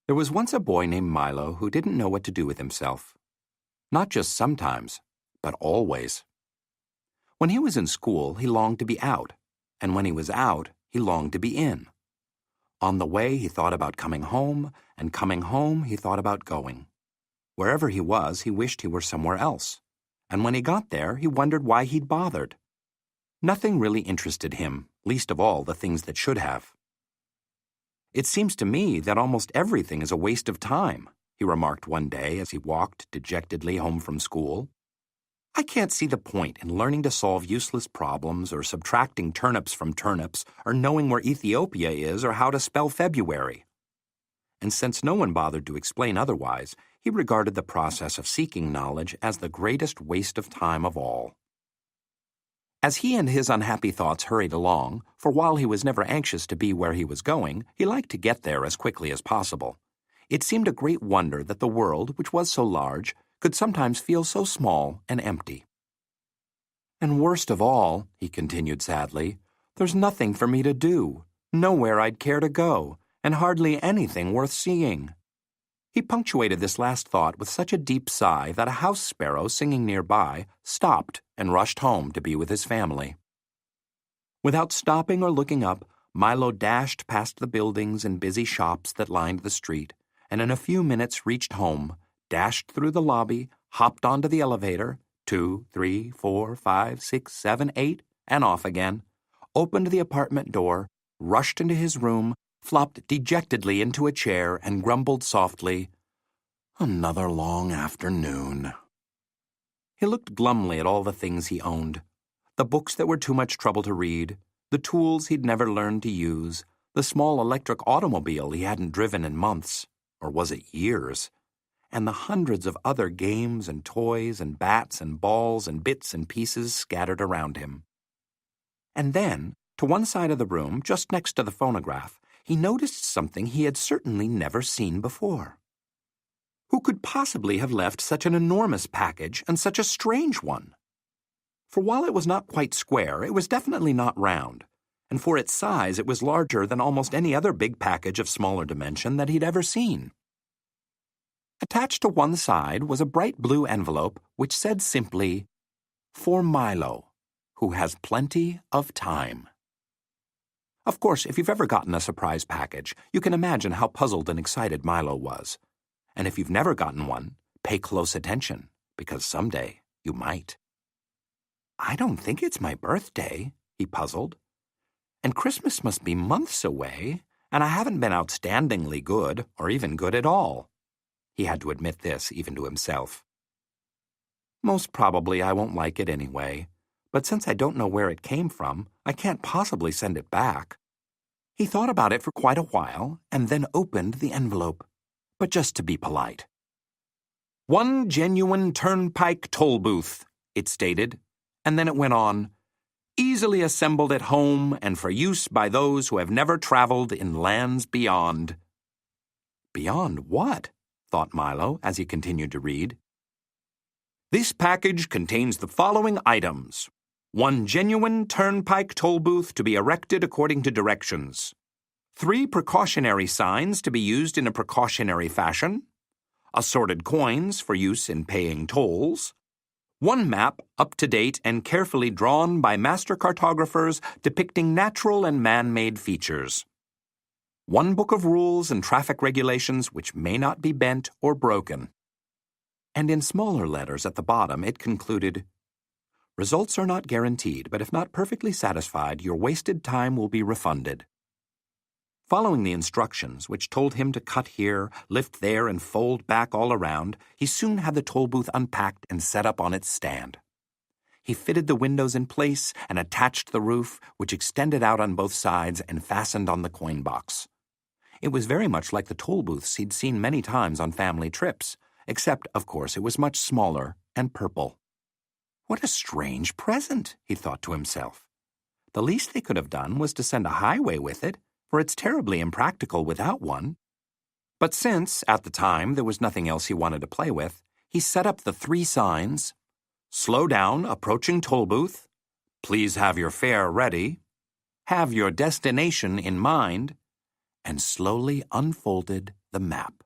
There was once a boy named Milo who didn't know what to do with himself. Not just sometimes, but always. When he was in school, he longed to be out, and when he was out, he longed to be in. On the way, he thought about coming home, and coming home, he thought about going. Wherever he was, he wished he were somewhere else, and when he got there, he wondered why he'd bothered. Nothing really interested him, least of all the things that should have. "It seems to me that almost everything is a waste of time," he remarked one day as he walked dejectedly home from school. "I can't see the point in learning to solve useless problems or subtracting turnips from turnips or knowing where Ethiopia is or how to spell February." And since no one bothered to explain otherwise, he regarded the process of seeking knowledge as the greatest waste of time of all. As he and his unhappy thoughts hurried along, for while he was never anxious to be where he was going, he liked to get there as quickly as possible. It seemed a great wonder that the world, which was so large, could sometimes feel so small and empty. "And worst of all," he continued sadly, "there's nothing for me to do, nowhere I'd care to go, and hardly anything worth seeing." He punctuated this last thought with such a deep sigh that a house sparrow singing nearby stopped and rushed home to be with his family. Without stopping or looking up, Milo dashed past the buildings and busy shops that lined the street, and in a few minutes reached home, dashed through the lobby, hopped onto the elevator, 2, 3, 4, 5, 6, 7, 8, and off again, opened the apartment door, rushed into his room, flopped dejectedly into a chair, and grumbled softly, "Another long afternoon." He looked glumly at all the things he owned, the books that were too much trouble to read, the tools he'd never learned to use, the small electric automobile he hadn't driven in months, or was it years, and the hundreds of other games and toys and bats and balls and bits and pieces scattered around him. And then, to one side of the room, just next to the phonograph, he noticed something he had certainly never seen before. Who could possibly have left such an enormous package and such a strange one? For while it was not quite square, it was definitely not round, and for its size it was larger than almost any other big package of smaller dimension that he'd ever seen. Attached to one side was a bright blue envelope which said simply, "For Milo, who has plenty of time." Of course, if you've ever gotten a surprise package, you can imagine how puzzled and excited Milo was. And if you've never gotten one, pay close attention, because someday you might. "I don't think it's my birthday," he puzzled. "And Christmas must be months away, and I haven't been outstandingly good, or even good at all." He had to admit this even to himself. "Most probably I won't like it anyway. But since I don't know where it came from, I can't possibly send it back." He thought about it for quite a while and then opened the envelope, but just to be polite. "One genuine turnpike toll booth," it stated, and then it went on, "easily assembled at home and for use by those who have never traveled in lands beyond." "Beyond what?" thought Milo as he continued to read. "This package contains the following items. One genuine turnpike toll booth to be erected according to directions. 3 precautionary signs to be used in a precautionary fashion. Assorted coins for use in paying tolls. 1 map up to date and carefully drawn by master cartographers depicting natural and man-made features. 1 book of rules and traffic regulations which may not be bent or broken." And in smaller letters at the bottom it concluded, "Results are not guaranteed, but if not perfectly satisfied, your wasted time will be refunded." Following the instructions, which told him to cut here, lift there, and fold back all around, he soon had the toll booth unpacked and set up on its stand. He fitted the windows in place and attached the roof, which extended out on both sides and fastened on the coin box. It was very much like the toll booths he'd seen many times on family trips, except, of course, it was much smaller and purple. "What a strange present," he thought to himself. "The least they could have done was to send a highway with it, for it's terribly impractical without one." But since, at the time, there was nothing else he wanted to play with, he set up the 3 signs, "Slow down, approaching toll booth," "Please have your fare ready," "Have your destination in mind," and slowly unfolded the map.